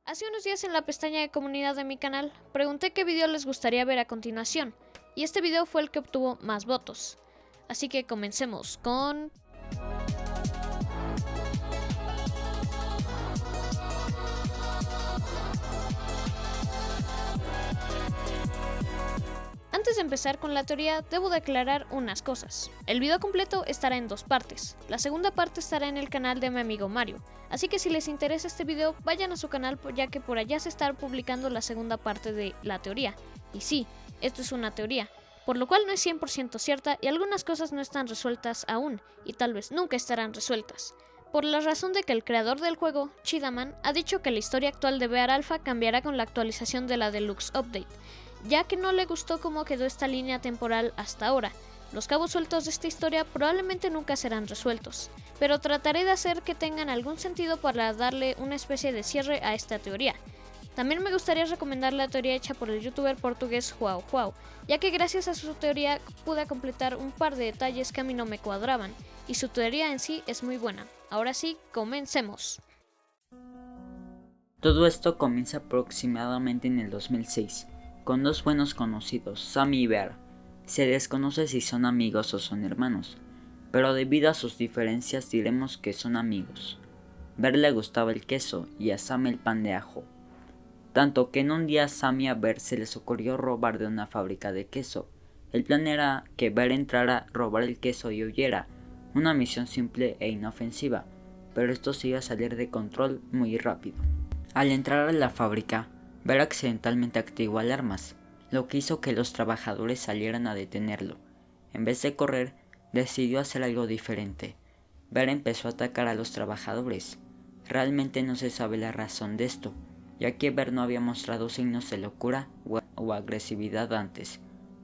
Hace unos días en la pestaña de comunidad de mi canal, pregunté qué video les gustaría ver a continuación, y este video fue el que obtuvo más votos. Así que comencemos con... Antes de empezar con la teoría, debo de aclarar unas cosas. El video completo estará en dos partes. La segunda parte estará en el canal de mi amigo Mario, así que si les interesa este video, vayan a su canal ya que por allá se estará publicando la segunda parte de la teoría. Y sí, esto es una teoría, por lo cual no es 100% cierta y algunas cosas no están resueltas aún, y tal vez nunca estarán resueltas. Por la razón de que el creador del juego, Chidaman, ha dicho que la historia actual de Bear Alpha cambiará con la actualización de la Deluxe Update, ya que no le gustó cómo quedó esta línea temporal hasta ahora. Los cabos sueltos de esta historia probablemente nunca serán resueltos, pero trataré de hacer que tengan algún sentido para darle una especie de cierre a esta teoría. También me gustaría recomendar la teoría hecha por el youtuber portugués Joao Joao, ya que gracias a su teoría pude completar un par de detalles que a mí no me cuadraban, y su teoría en sí es muy buena. Ahora sí, comencemos. Todo esto comienza aproximadamente en el 2006, con dos buenos conocidos, Sam y Bear. Se desconoce si son amigos o son hermanos, pero debido a sus diferencias diremos que son amigos. Bear le gustaba el queso y a Sam el pan de ajo, tanto que en un día a Sam y a Bear se les ocurrió robar de una fábrica de queso. El plan era que Bear entrara, robar el queso y huyera, una misión simple e inofensiva, pero esto se iba a salir de control muy rápido. Al entrar a la fábrica, Bear accidentalmente activó alarmas, lo que hizo que los trabajadores salieran a detenerlo. En vez de correr, decidió hacer algo diferente. Bear empezó a atacar a los trabajadores. Realmente no se sabe la razón de esto, ya que Bear no había mostrado signos de locura o agresividad antes,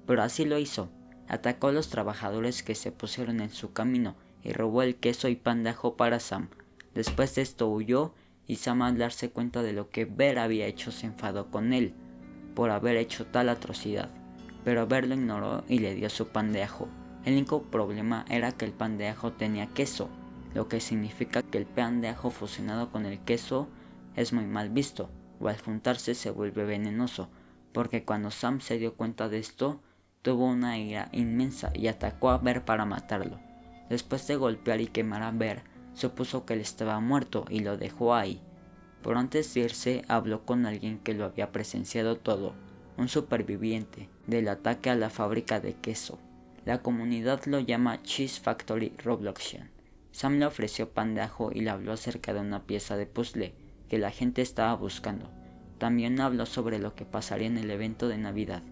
pero así lo hizo. Atacó a los trabajadores que se pusieron en su camino y robó el queso y pan de ajo para Sam. Después de esto huyó, y Sam, al darse cuenta de lo que Bear había hecho, se enfadó con él por haber hecho tal atrocidad, pero Bear lo ignoró y le dio su pan de ajo. El único problema era que el pan de ajo tenía queso, lo que significa que el pan de ajo fusionado con el queso es muy mal visto, o al juntarse se vuelve venenoso, porque cuando Sam se dio cuenta de esto, tuvo una ira inmensa y atacó a Bear para matarlo. Después de golpear y quemar a Bear, supuso que él estaba muerto y lo dejó ahí. Pero antes de irse, habló con alguien que lo había presenciado todo, un superviviente del ataque a la fábrica de queso. La comunidad lo llama Cheese Factory Robloxian. Sam le ofreció pan de ajo y le habló acerca de una pieza de puzzle que la gente estaba buscando. También habló sobre lo que pasaría en el evento de Navidad,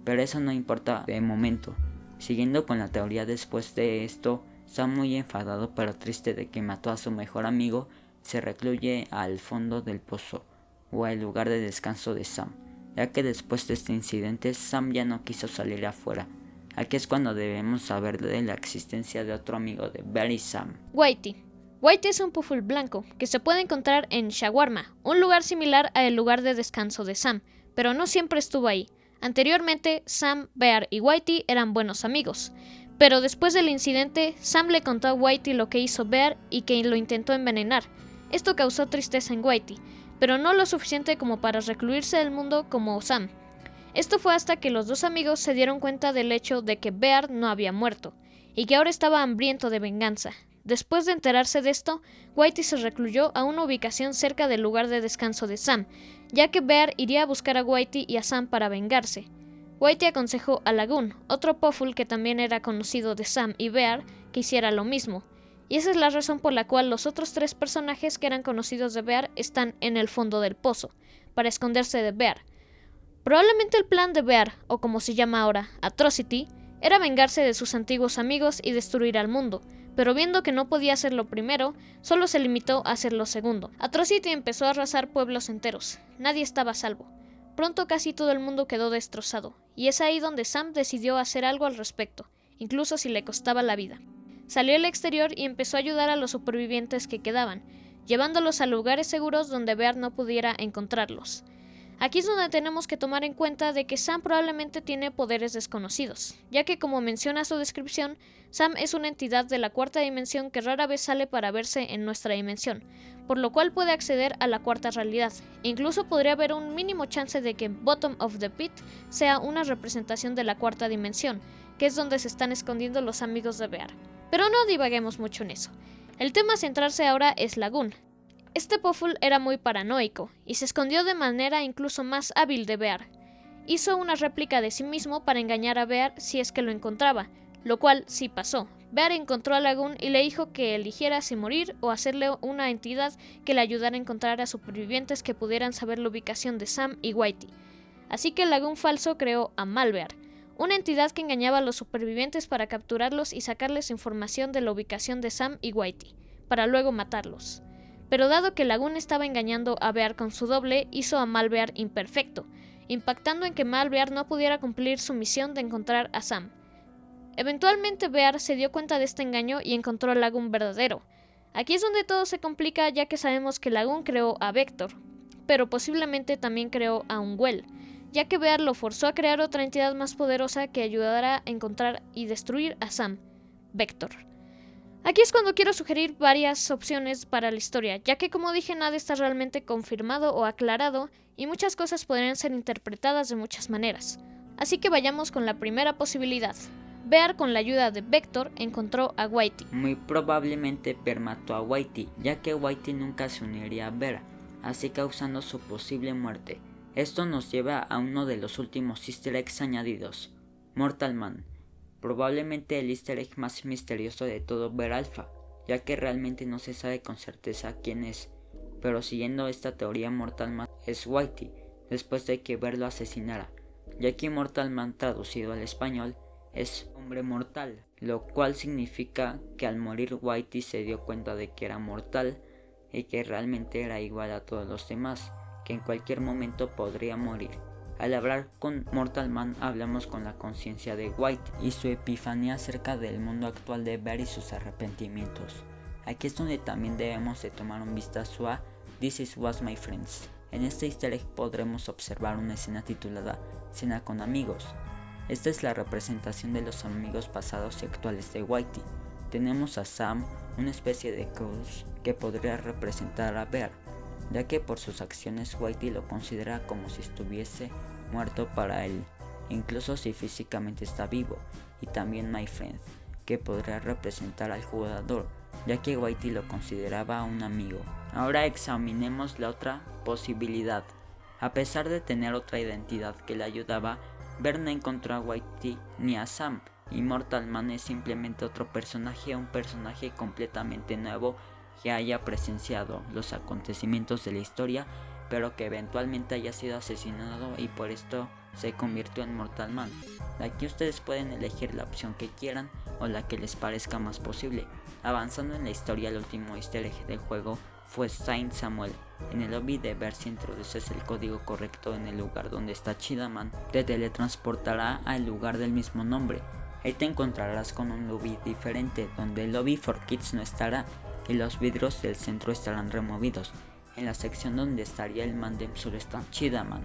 pero eso no importa de momento. Siguiendo con la teoría, después de esto, Sam, muy enfadado pero triste de que mató a su mejor amigo, se recluye al fondo del pozo, o al lugar de descanso de Sam, ya que después de este incidente Sam ya no quiso salir afuera. Aquí es cuando debemos saber de la existencia de otro amigo de Bear y Sam. Whitey. Whitey es un puffle blanco que se puede encontrar en Shawarma, un lugar similar al lugar de descanso de Sam, pero no siempre estuvo ahí. Anteriormente, Sam, Bear y Whitey eran buenos amigos, pero después del incidente, Sam le contó a Whitey lo que hizo Bear y que lo intentó envenenar. Esto causó tristeza en Whitey, pero no lo suficiente como para recluirse del mundo como Sam. Esto fue hasta que los dos amigos se dieron cuenta del hecho de que Bear no había muerto, y que ahora estaba hambriento de venganza. Después de enterarse de esto, Whitey se recluyó a una ubicación cerca del lugar de descanso de Sam, ya que Bear iría a buscar a Whitey y a Sam para vengarse. Whitey aconsejó a Lagoon, otro puffle que también era conocido de Sam y Bear, que hiciera lo mismo. Y esa es la razón por la cual los otros tres personajes que eran conocidos de Bear están en el fondo del pozo, para esconderse de Bear. Probablemente el plan de Bear, o como se llama ahora, Atrocity, era vengarse de sus antiguos amigos y destruir al mundo, pero viendo que no podía hacer lo primero, solo se limitó a hacer lo segundo. Atrocity empezó a arrasar pueblos enteros. Nadie estaba a salvo. Pronto casi todo el mundo quedó destrozado, y es ahí donde Sam decidió hacer algo al respecto, incluso si le costaba la vida. Salió al exterior y empezó a ayudar a los supervivientes que quedaban, llevándolos a lugares seguros donde Bear no pudiera encontrarlos. Aquí es donde tenemos que tomar en cuenta de que Sam probablemente tiene poderes desconocidos, ya que como menciona su descripción, Sam es una entidad de la cuarta dimensión que rara vez sale para verse en nuestra dimensión, por lo cual puede acceder a la cuarta realidad. Incluso podría haber un mínimo chance de que Bottom of the Pit sea una representación de la cuarta dimensión, que es donde se están escondiendo los amigos de Bear. Pero no divaguemos mucho en eso. El tema a centrarse ahora es Lagoon. Este Puffle era muy paranoico, y se escondió de manera incluso más hábil de Bear. Hizo una réplica de sí mismo para engañar a Bear si es que lo encontraba, lo cual sí pasó. Bear encontró a Lagoon y le dijo que eligiera si morir o hacerle una entidad que le ayudara a encontrar a supervivientes que pudieran saber la ubicación de Sam y Whitey. Así que Lagoon falso creó a Malbear, una entidad que engañaba a los supervivientes para capturarlos y sacarles información de la ubicación de Sam y Whitey, para luego matarlos. Pero dado que Lagoon estaba engañando a Bear con su doble, hizo a Malbear imperfecto, impactando en que Malbear no pudiera cumplir su misión de encontrar a Sam. Eventualmente Bear se dio cuenta de este engaño y encontró a Lagoon verdadero. Aquí es donde todo se complica, ya que sabemos que Lagoon creó a Vector, pero posiblemente también creó a Unwell, ya que Bear lo forzó a crear otra entidad más poderosa que ayudara a encontrar y destruir a Sam, Vector. Aquí es cuando quiero sugerir varias opciones para la historia, ya que como dije nada está realmente confirmado o aclarado y muchas cosas podrían ser interpretadas de muchas maneras. Así que vayamos con la primera posibilidad. Bear, con la ayuda de Vector, encontró a Whitey. Muy probablemente Bear mató a Whitey, ya que Whitey nunca se uniría a Bear, así causando su posible muerte. Esto nos lleva a uno de los últimos easter eggs añadidos, Mortal Man. Probablemente el easter egg más misterioso de todo Bear Alpha, ya que realmente no se sabe con certeza quién es, pero siguiendo esta teoría Mortal Man es Whitey, después de que Bear lo asesinara, ya que Mortal Man traducido al español es hombre mortal, lo cual significa que al morir Whitey se dio cuenta de que era mortal y que realmente era igual a todos los demás, que en cualquier momento podría morir. Al hablar con Mortal Man hablamos con la conciencia de Whitey y su epifanía acerca del mundo actual de Bear y sus arrepentimientos. Aquí es donde también debemos de tomar un vistazo a This Is Was My Friends. En este easter egg podremos observar una escena titulada Cena con amigos. Esta es la representación de los amigos pasados y actuales de Whitey. Tenemos a Sam, una especie de cruz que podría representar a Bear, ya que por sus acciones Whitey lo considera como si estuviese muerto para él, incluso si físicamente está vivo, y también My Friend, que podría representar al jugador, ya que Whitey lo consideraba un amigo. Ahora examinemos la otra posibilidad. A pesar de tener otra identidad que le ayudaba, Bear no encontró a Whitey ni a Sam, y Mortal Man es simplemente otro personaje, un personaje completamente nuevo que haya presenciado los acontecimientos de la historia, pero que eventualmente haya sido asesinado y por esto se convirtió en Mortal Man. Aquí ustedes pueden elegir la opción que quieran o la que les parezca más posible. Avanzando en la historia, el último easter egg del juego fue Saint Samuel. En el lobby de Bear, si introduces el código correcto en el lugar donde está Chidaman, te teletransportará al lugar del mismo nombre. Ahí te encontrarás con un lobby diferente, donde el lobby for kids no estará y los vidrios del centro estarán removidos. En la sección donde estaría el Mandem Sur está Chidaman.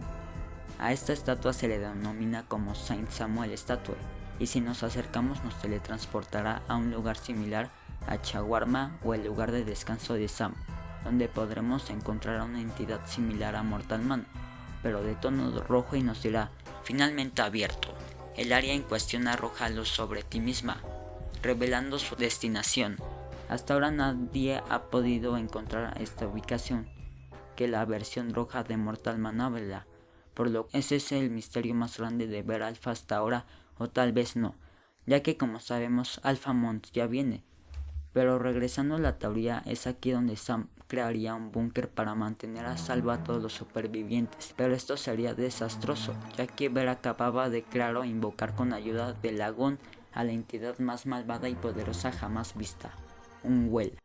A esta estatua se le denomina como Saint Samuel Statue, y si nos acercamos nos teletransportará a un lugar similar a Shawarma o el lugar de descanso de Sam, donde podremos encontrar a una entidad similar a Mortal Man, pero de tono rojo, y nos dirá finalmente abierto. El área en cuestión arroja luz sobre ti misma, revelando su destinación. Hasta ahora nadie ha podido encontrar esta ubicación que la versión roja de Mortal Man habla, por lo que ese es el misterio más grande de Bear Alpha hasta ahora, o tal vez no, ya que como sabemos Alpha Mont ya viene. Pero regresando a la teoría, es aquí donde Sam crearía un búnker para mantener a salvo a todos los supervivientes, pero esto sería desastroso, ya que Bear acababa de crear o invocar con ayuda de Lagoon a la entidad más malvada y poderosa jamás vista, Unwell.